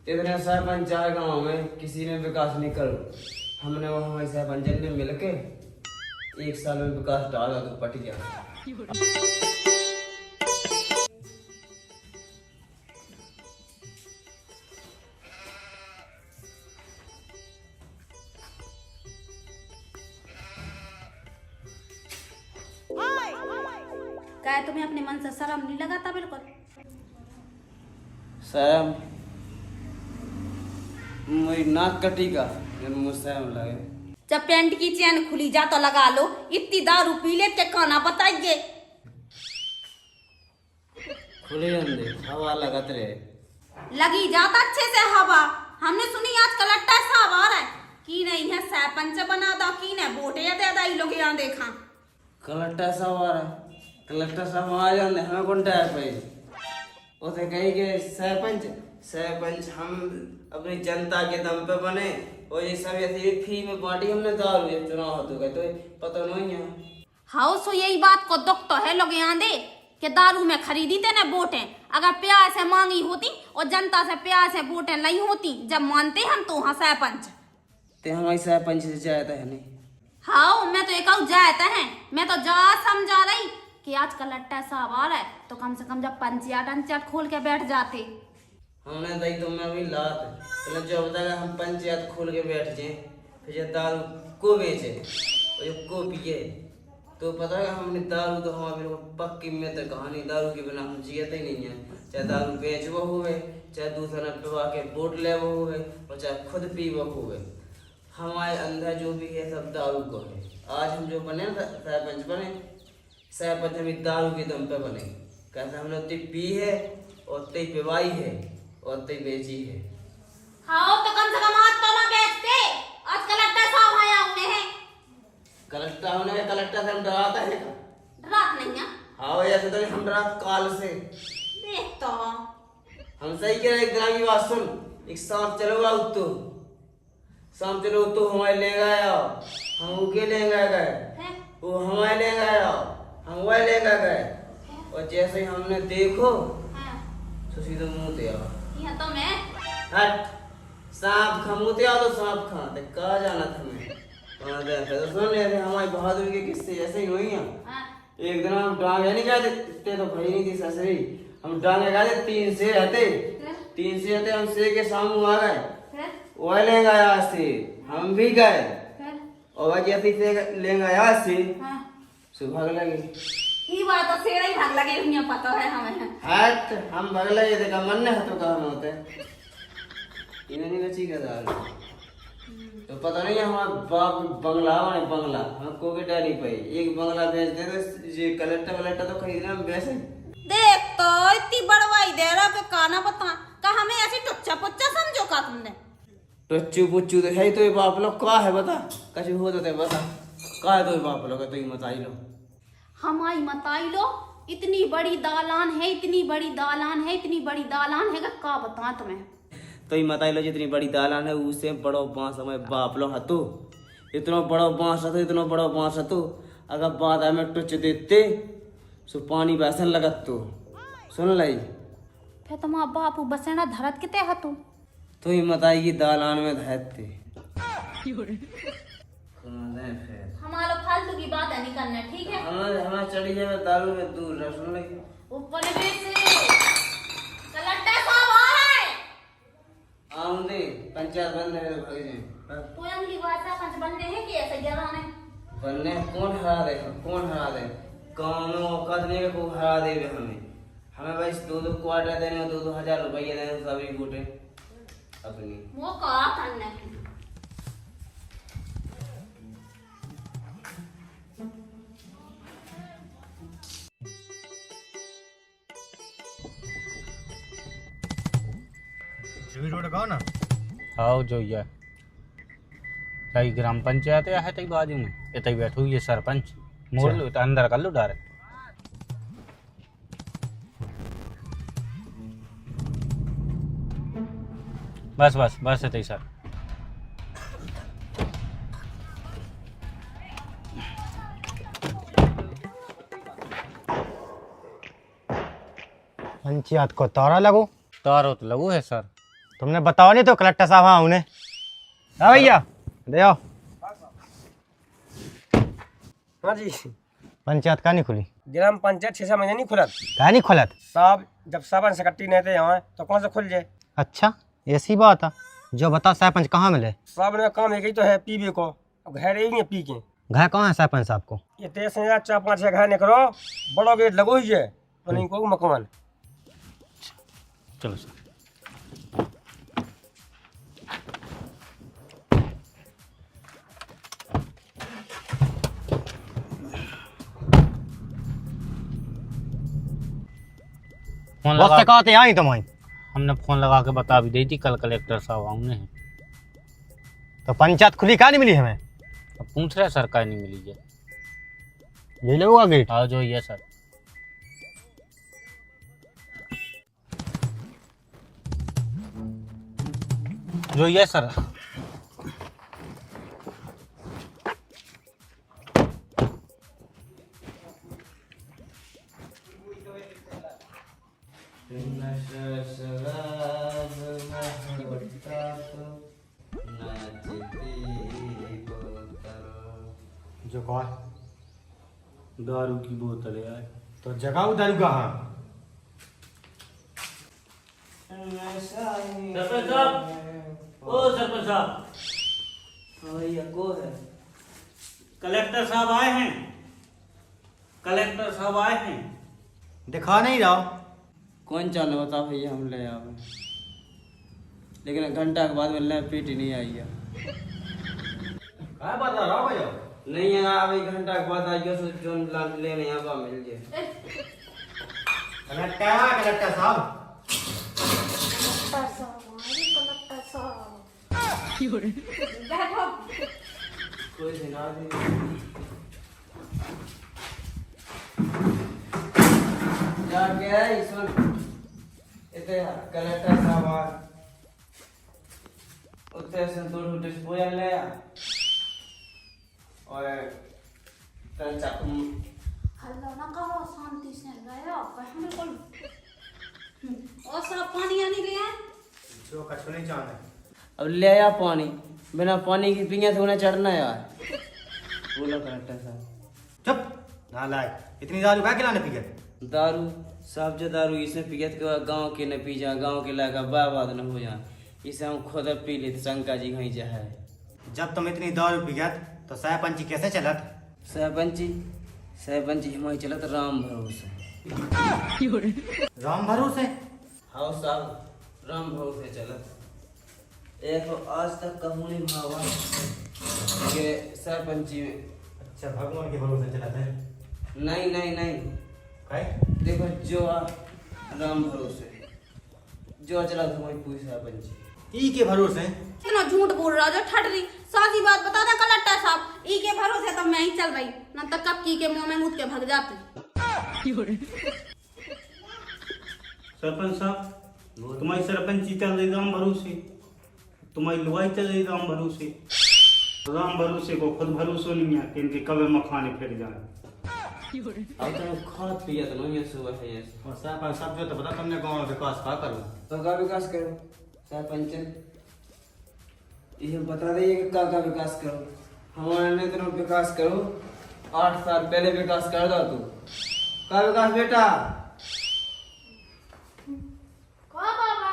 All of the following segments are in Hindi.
इतने सरपंच चार गाँव में किसी ने विकास नहीं करो। हमने वो हमारे सरपंच ने मिलके 1 साल में विकास डाला तो पट गया। क्या है, तुम्हें अपने मन से शर्म नहीं लगाता बिल्कुल? शर्म? मेरी नाक कटी का मुझे शर्म लगे। जब पैंट की चैन खुली जा तो लगा लो। इतनी दारू पी ले के खाना बताइए। खुले अंदे हवा लगत रहे। लगी जाता अच्छे से हवा। हमने सुनी आज कलट्टा साहब आ रहा है की नहीं है सरपंच बना दो की ने वोटे दे दा लोग यहाँ देखा। कलेक्टर साहब आ रहा है। कलेक्टर साहब आ जाते हमें कौन टाइम पे उसे कहीं के सरपंच हम अपनी जनता के दम पे बने और ये सब ऐसे फ्री में बांटी हमने दारू जब चुनाव होते गए तो पता नहीं है। हाँ सो यही बात को दुख तो है लोग यहाँ दे कि दारू में खरीदी थे ना वोटें। अगर प्यार से मांगी होती और जनता से प्यार से वोटें लाई होती जब मानते हम तो हाँ सरपंच ते हमारी सरपंच से जाता है नहीं। हाँ मैं तो एक जाता है। मैं तो जा समझा रही कि आज कलट्टा साहब आ रहा है तो कम से कम जब पंचायत खोल के बैठ जाते। हमने दई तो मैं भी लात चलो जो बताया हम पंचायत खोल के बैठ जाए फिर दारू को बेचे और को पिए तो पता है हमने दारू तो हमारे पक्की में तो कहानी दारू के बिना हम जियते ही नहीं है। चाहे दारू बेचबो हुए चाहे दूसरा पिवा के वोट लेबो हुए और चाहे खुद पीबो हुए हमारे अंदर जो भी है सब दारू को है। आज हम जो बने सरपंच हम दारू के दम पे बने कैसे हमने उतनी पी है और उतनी पिवाई है और उतनी बेची है। हाँ तो कम से कम आज तो ना बेचते। आज कलट्टा साहब आया हुए हैं। कलेक्टर से हम डराता है का? रात नहीं है। हाँ ऐसे तो हम डरात काल से देख तो हम सही कह रहे। एक दिन की बात सुन एक सांप चलो आओ तो शाम चलो तो हमारे ले गए हम उके ले गए वो हमारे ले गए हम वह ले गए और जैसे ही हमने देखो तो सीधे मुंह ते आओ तो मैं हट सांप खा मुंह ते आओ तो सांप खा ते कहा जाना था मैं तो सुन ऐसे हमारी बहादुरी के किस्से ऐसे ही हुई हैं। एक दिन हम डांगे नहीं गए थे तो भाई नहीं थी ससुरी हम डांगे गए थे 3 से हते हम से के सामने आ गए वह ले गए आज से हम भी गए और वह जैसे से ले गए आज से सुबह लगी ये बात तो सेरा ही भाग लगे हुई पता है हमें। हट हम भाग लगे थे मन ने तो कहा होते इन्हें नहीं बची का दाल तो पता नहीं हमारा बाप बंगला हमको के डर नहीं पाई एक बंगला बेच दे तो ये कलेक्टर तो खरीदना हम वैसे देख तो इतनी बड़वाई दे रहा पे काना बता का हमें ऐसे टुच्चा पुच्चा समझो का तुमने टच्चू पुच्चू तो है तो ये बाप लोग का है बता कछु हो तो बता का है तो ये बाप लोग तो ही मत आई लो हमारी मत आई लो। इतनी बड़ी दालान है इतनी बड़ी दालान है इतनी बड़ी दालान है का बता तुम्हें तो ही मत आई लो जितनी बड़ी दालान है उससे बड़ो बांस हमारे बाप लोग हतो इतना बड़ा बांस हतो अगर बाद में टुच देते सो पानी वैसन लगत तो सुन लाई फिर तुम्हारा बापू बसेना धरत किते हतू तो ही मत आई दालान में धरते हमारा फालतू की बात है नहीं करना ठीक है। हमारा चढ़ी जाए दारू में दूर रह सुन लाई ऊपर से कलट्टा साहब आ रहा है आऊंदे पंचायत बंद है तो भाग जाए तो अगली बार सरपंच बनने हैं कि ऐसे गिरा ने बनने कौन हरा दे गाँव में औकात नहीं को हरा दे हमें बस 2 क्वार्टर देने 2,000 रुपये देने सभी वोटे अपनी वो का करने रोड कहो ना आओ जो ये कई ग्राम पंचायत है तई बाजू में ये तई बैठो ये सरपंच मोड़ लो तो अंदर कर लो डायरेक्ट बस है तई सर पंचायत को तारा लगो तारो तो लगो है सर तुमने बताओ नहीं तो कलेक्टर साहब हाँ उन्हें हाँ भैया दे आओ। हाँ जी। पंचायत का नहीं खुली? ग्राम पंचायत 6 महीने नहीं खुलत का नहीं खुलत? साहब जब साबन सकट्टी नहीं थे यहाँ तो कौन से खुल जाए। अच्छा ऐसी बात है। जो बताओ सरपंच कहाँ मिले? साहब ने काम एक ही तो है पीबे को, अब घर ही नहीं पी के। घर कहाँ है सरपंच साहब को? ये 13,000 4-5 घर निकलो, बड़ा गेट लगो ही है तो नहीं को मकान। चलो सर। फोन लगा, कहते आई तुम्हारी हमने फोन लगा के बता भी दी थी कल कलेक्टर साहब आऊंगे हैं। तो पंचायत खुली का नहीं मिली हमें? अब पूछ रहे सरकार नहीं मिली है। यही लगेगा गेट। आओ जो ये सर। जो ये सर। जो कौन? दारू की बोतल है। तो जगाओ दारू कहाँ? सरपंच साहब, ओ सरपंच साहब। हाँ भैया को है? कलेक्टर साहब आए हैं। कलेक्टर साहब आए हैं। दिखा नहीं रहा। कौन चाल बता भैया, हम ले आवे लेकिन घंटा के बाद मिलने पीटी नहीं आई है। क्या बता रहा भैया? नहीं है अभी घंटा के बाद आई है, जो लेने यहाँ पर मिल गया। कलेक्टर साहब कोई सुना दे। जाके आई सुन, इतने कलेक्टर साहब उत्ते से दो डिस्पोजल ले आ और तन चाकू। हल्ला ना करो, शांति से रहो। कहने को और सब पानी आने ले आए। जो कछु नहीं चाहते। अब ले आया पानी, बिना पानी की पिए तो उन्हें चढ़ना यार। बोलो कलेक्टर साहब। चुप नालायक, इतनी दारू क्या खिलाने पी गए? दारू साहब जो दारू इसे पियत के गाँव के न पी जा, गाँव के लागा बर्बाद न हो जा, इसे हम खुद पी लेते। शंकर जी कहीं जा है। जब तुम इतनी दारू पी गए तो सरपंची कैसे चलत? सरपंची हमारी चलत राम भरोसे। राम भरोसे? हाँ साहब राम भरोसे चलत। एक आज तक कहूँ नहीं भावा कि सरपंची में। अच्छा भगवान के भरोसे चलत है? नहीं नहीं नहीं, देखो जो राम भरोसे जो चला तुम्हारी पूरी सरपंची ई के भरोसे। इतना झूठ बोल रहा जो ठट रही। सादी बात बता दे कलेक्टर साहब, ई के भरोसे तो मैं ही चल रही, न तक कब की के मुंह में मुद के भाग जाती। सरपंच साहब तुम्हारी सरपंची चल रही राम भरोसे, तुम्हारी लुगाई चल रही राम भरोसे। राम भरोसे को खुद भरोसा नहीं है कि इनके कब्र मखाने फिर जाए। अब तो खाद पिया तो नहीं है सुबह है। और सरपंच साहब जो तो बता तुमने गांव में विकास का करो तो का विकास करो सरपंच, ये बता दे कि का विकास करो। हमारे ने तो विकास करो, 8 साल पहले विकास कर दो तू। का विकास बेटा? का बाबा?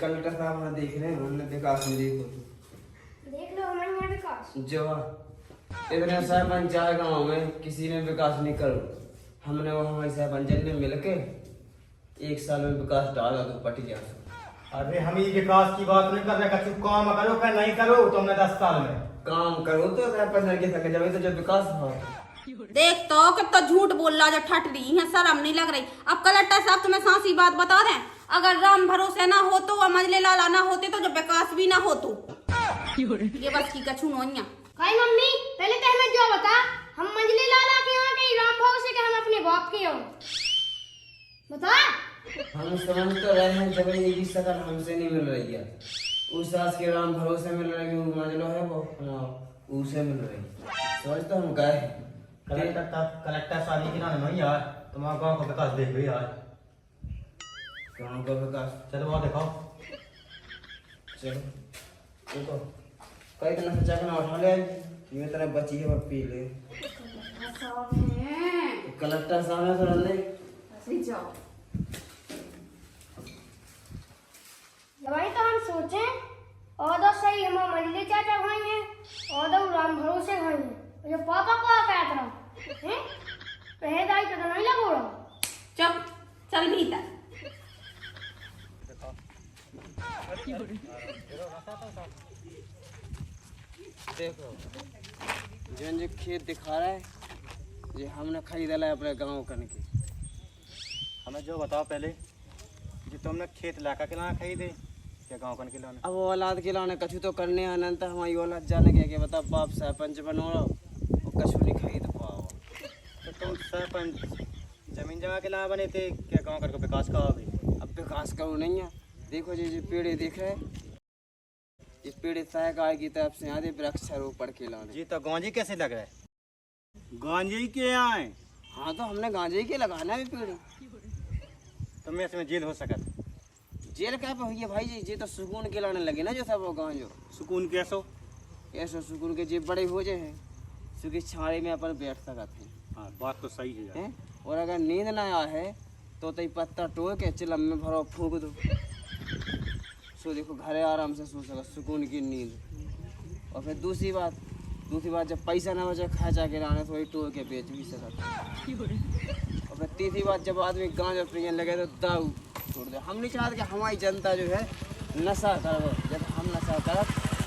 कलेक्टर साहब वहाँ देख रहे हैं, हमने विकास में देखो देख लो हमारे यहाँ विकास। जो इतने सरपंच आए गाँव में किसी ने विकास नहीं करो। हमने वो हमारे सरपंच ने मिलके 1 साल में विकास डाला तो पट गया। अरे हम ही विकास की बात नहीं कर रहे, कछु काम करो क्या नहीं करो तुमने 10 साल में काम करो तो सरपंच के संग जब तो जब विकास हो। देख तो कितना झूठ बोल रहा जो ठट रही है, शर्म नहीं लग रही। अब कलेक्टर साहब तुम्हें सांसी बात बता दें, अगर राम भरोसे ना हो तो मंजले लाला ना होते तो जो विकास भी ना हो तो ये बस की कछु नोइया। भाई मम्मी पहले तो हमें जो बता, हम मंजली लाला के यहाँ कहीं राम भरोसे के हम अपने बाप के यहाँ बता। हम समझ तो रहे हैं जब ये की शकल हमसे नहीं मिल रही है। उस सास के राम भरोसे मिल रही है, वो मंजलो है वो उसे मिल रही है। समझ तो हम गए कलेक्टर साहब की ना नहीं यार, तुम्हारा गांव का विकास देख लो यार। गाँव का विकास चलो वहाँ दिखाओ। चलो देखो कई इतना खर्चा करना उठा ले ये तरह बची है पी ले कलेक्टर साहब है तो ले जाओ भाई तो हम सोचें और तो सही हम मंजली चाचा भाई हैं और तो राम भरोसे भाई हैं जो पापा को क्या तरह हैं पहरेदारी तो नहीं लगो रहा चल चल भीतर देखो जो खेत दिखा रहा है ये हमने खरीदा है अपने गांव कन के। हमें जो बताओ पहले जो तुमने खेत लाका के लाना खरीदे या गाँव कन के लाना? अब वो औलाद के लाने कछु तो करने अनंत हमारी औलाद जाने के बता बाप सरपंच बनो रहो और कछु नहीं खरीद पाओ। तो तुम सरपंच जमीन जगह के लाना बने थे क्या गाँव करके विकास का अभी? अब विकास करो नहीं है। देखो जी पेड़ देख रहे ये पेड़ सरकार की तरफ से आधे वृक्षारोपण के लाने। जी तो गांजी कैसे लग रहा है? गांजे के यहाँ है। हाँ तो हमने गांजे के लगाना है पेड़। तो मैं इसमें जेल हो सकत? जेल क्या पे हुई है भाई जी ये तो सुकून के लाने लगे ना जो सब वो गांजो सुकून कैसो? ऐसा सुकून के जे बड़े हो जाए हैं सुखी छाड़े में अपन बैठ सकते हैं। हाँ बात तो सही है। हैं? और अगर नींद ना आए तो तई पत्ता टोए के चिलम में भरो फूंक दो सो देखो घरे आराम से सो सको सुकून की नींद। और फिर दूसरी बात जब पैसा ना बचे खर्चा के लाने तो वही टोए के बेच भी सकते। और फिर तीसरी बात जब आदमी गांजा पीने लगे तो दारू छोड़ दे। हम नहीं चाहते कि हमारी जनता जो है नशा करे। जब हम नशा करब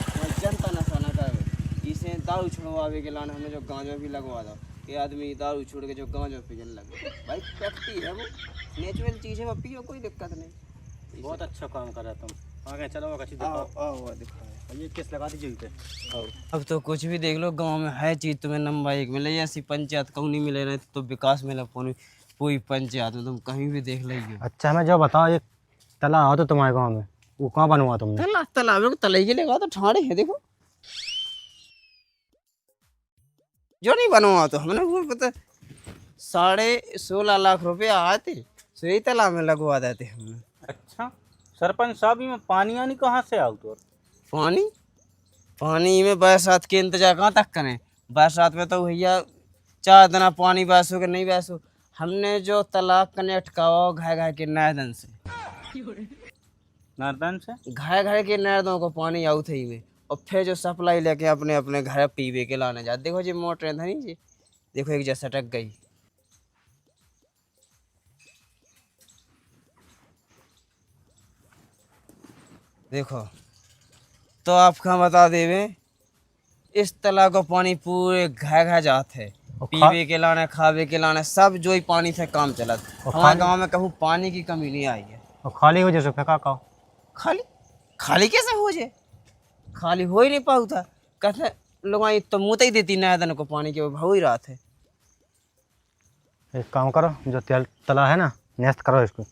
हमारी जनता नशा ना करे इसे दारू छुड़वावे के लाने हमने जो गांजा भी लगवा दो कि आदमी दारू छोड़ के जो गांजा पीने लगे। भाई प्रकृति है वो नेचुरल चीज़ है वो पियो कोई दिक्कत नहीं। बहुत अच्छा काम कर रहा तुम। आगे चलो अच्छी दिखाओ। ये केस लगा दीजिए पे। अब तो कुछ भी देख लो गांव में है चीज़ तुम्हें नंबर 1 मिले ऐसी पंचायत कहूँ नहीं मिले रहे तो विकास मिला कोई पंचायत में तुम कहीं भी देख लीजिए। अच्छा हमें जो बताओ एक तालाब हो तो तुम्हारे गाँव में वो कहाँ बनवा तुमने? तालाब तलाई के लगा तो ठाड़े है देखो जो नहीं बनवा तो हमने वो पता 16.5 लाख रुपए आए थे तो यही तालाब में लगवा देते हमने। अच्छा सरपंच साहब में पानी आनी कहाँ से आओ तो? पानी में बरसात के इंतजार कहाँ तक करें? बरसात में तो भैया 4 दिन पानी बरसो के नहीं बरसो। हमने जो तालाब कनेक्ट करवाओ घर के नर्दन से घर के नर्दों को पानी आउट है में और फिर जो सप्लाई लेके अपने अपने घर पीवे के लाने जाते। देखो जी मोटर था नहीं जी देखो एक जैसा अटक गई। देखो तो आपका बता देवे इस तालाब का पानी पूरे घर जाते है पीवे के लाने खावे के लाने सब जो ही पानी से काम चला। हमारे गांव में कहूँ पानी की कमी नहीं आई है। और खाली हो जैसे फेंका का खाली कैसे हो जाए? खाली हो ही नहीं पाऊ था कहते लोग तो मुँह ही देती नया को पानी के भाव ही रहा थे। एक काम करो जो तला है ना नेस्ट करो इसको।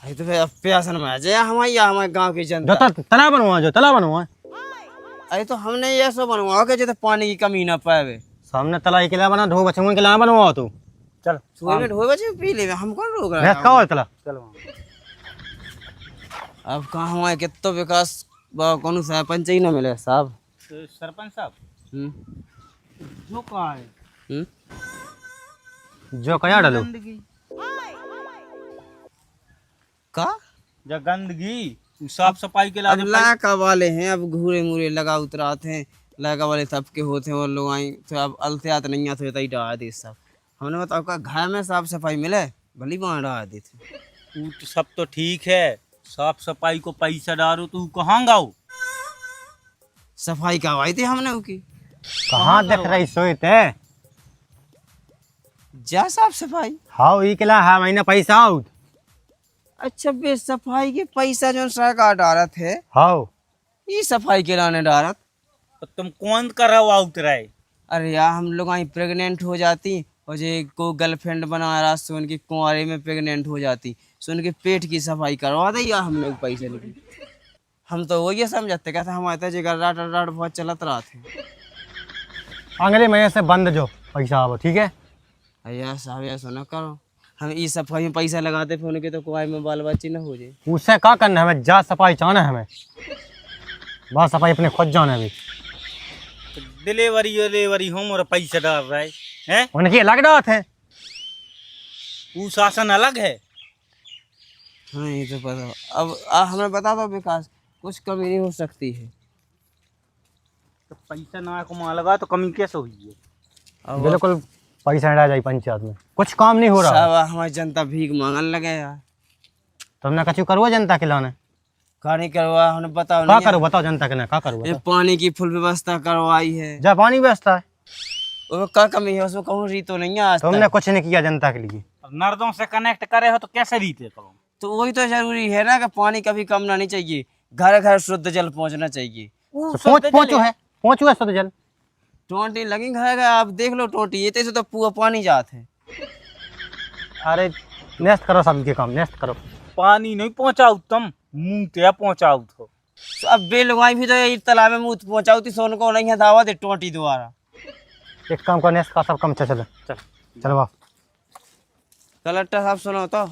अरे तो फिर प्यासन में आ जाए हमारे गाँव की जनता जो तालाब बनवा अरे तो हमने ये सब बनवाओ कि जैसे पानी की कमी ना पाए। सामने तला के लिए बना ढो बच्चों के लिए बनवाओ तू चल सुबह में ढोए बचे पी ले हम कौन रोक रहा नेस्ट का तला चलो। अब कहाँ हमारे कितो विकास कौन सरपंच ही ना मिले साहब। सरपंच साहब जो कहाँ है जो कया डालो का जो गंदगी साफ सफाई के अब लाका वाले हैं अब घूरे मूरे लगा उतराते हैं लाका वाले सबके होते हैं और लोग आई तो अब अलतियात नहीं आते तो डाल दी सब। हमने बताओ का घर में साफ सफाई मिले भली वहाँ डाल दी थी। सब तो ठीक है साफ सफाई को पैसा डालो तो कहाँ गाओ? सफाई करवाई थी हमने उसकी। कहाँ देख रही सोते है जा साफ सफाई हाँ ये केला है महीना पैसा आउट। अच्छा बे सफाई के पैसा जो सरकार डाला थे हाँ ये सफाई के लाने डाला तो तुम कौन कराओ आउट रहे? अरे यार हम लोग वहीं प्रेग्नेंट हो जाती और जो को गर्लफ्रेंड बना रहा सो उनकी कुंवारे में प्रेग्नेंट हो जाती सो उनके पेट की सफाई करवा दे या हम लोग पैसे लेके। हम तो वो ये समझते कहते हमारे जगह राट बहुत चलत रहा थे। अंग्रेजी महीने से बंद जो पैसा आवो ठीक है। अया साहब ऐसा ना करो हम इस सफाई में पैसा लगाते फिर उनके तो कुआई में बाल बच्चे ना हो जाए। उससे क्या करना है हमें जा सफाई चाहना है हमें। बस सफाई अपने खुद जाने अभी डिलीवरी होम और पैसे डाल रहा है हैं? उनकी अलग डात है। वो शासन अलग है। हाँ ये तो पता। अब हमें बता दो विकास, कुछ कमी नहीं हो सकती है। तो पैसा ना कमा लगा तो कमी कैसे हुई है? अब बिल्कुल पैसा नहीं जाए पंचायत में, कुछ काम नहीं हो रहा। सब हमारी जनता भीख मांगने लगे यार। तुमने कछु करवा जनता के लाने? का नहीं करवा, हमने बताओ क्या नहीं करो बताओ जनता के ना क्या करो ये बताओ। पानी की फुल व्यवस्था करवाई है। जब पानी व्यवस्था है वो क्या कमी है उसमें, कहूँ री तो नहीं है आज तुमने तक। कुछ नहीं किया जनता के लिए। नर्दों से कनेक्ट करे हो तो कैसे रीते करो? तो वही तो जरूरी है ना कि पानी कभी कम ना नहीं चाहिए, घर घर शुद्ध जल पहुंचना चाहिए। तो पहुंचो है शुद्ध जल। टोंटी लगी घर घर, आप देख लो टोंटी ये तो पूरा पानी जात है। अरे नेस्ट करो सबके काम, नेस्ट करो। पानी नहीं पहुंचाओ तुम, मुंह ते पहुंचाओ तो। तो अब बेलगाई भी तो ये तालाब में मुँह पहुंचाऊ थी, सोन को नहीं है दावा दे टोंटी द्वारा। एक काम कर, नेस्ट का सब काम चलो चलो वाह। कलेक्टर साहब सुनो तो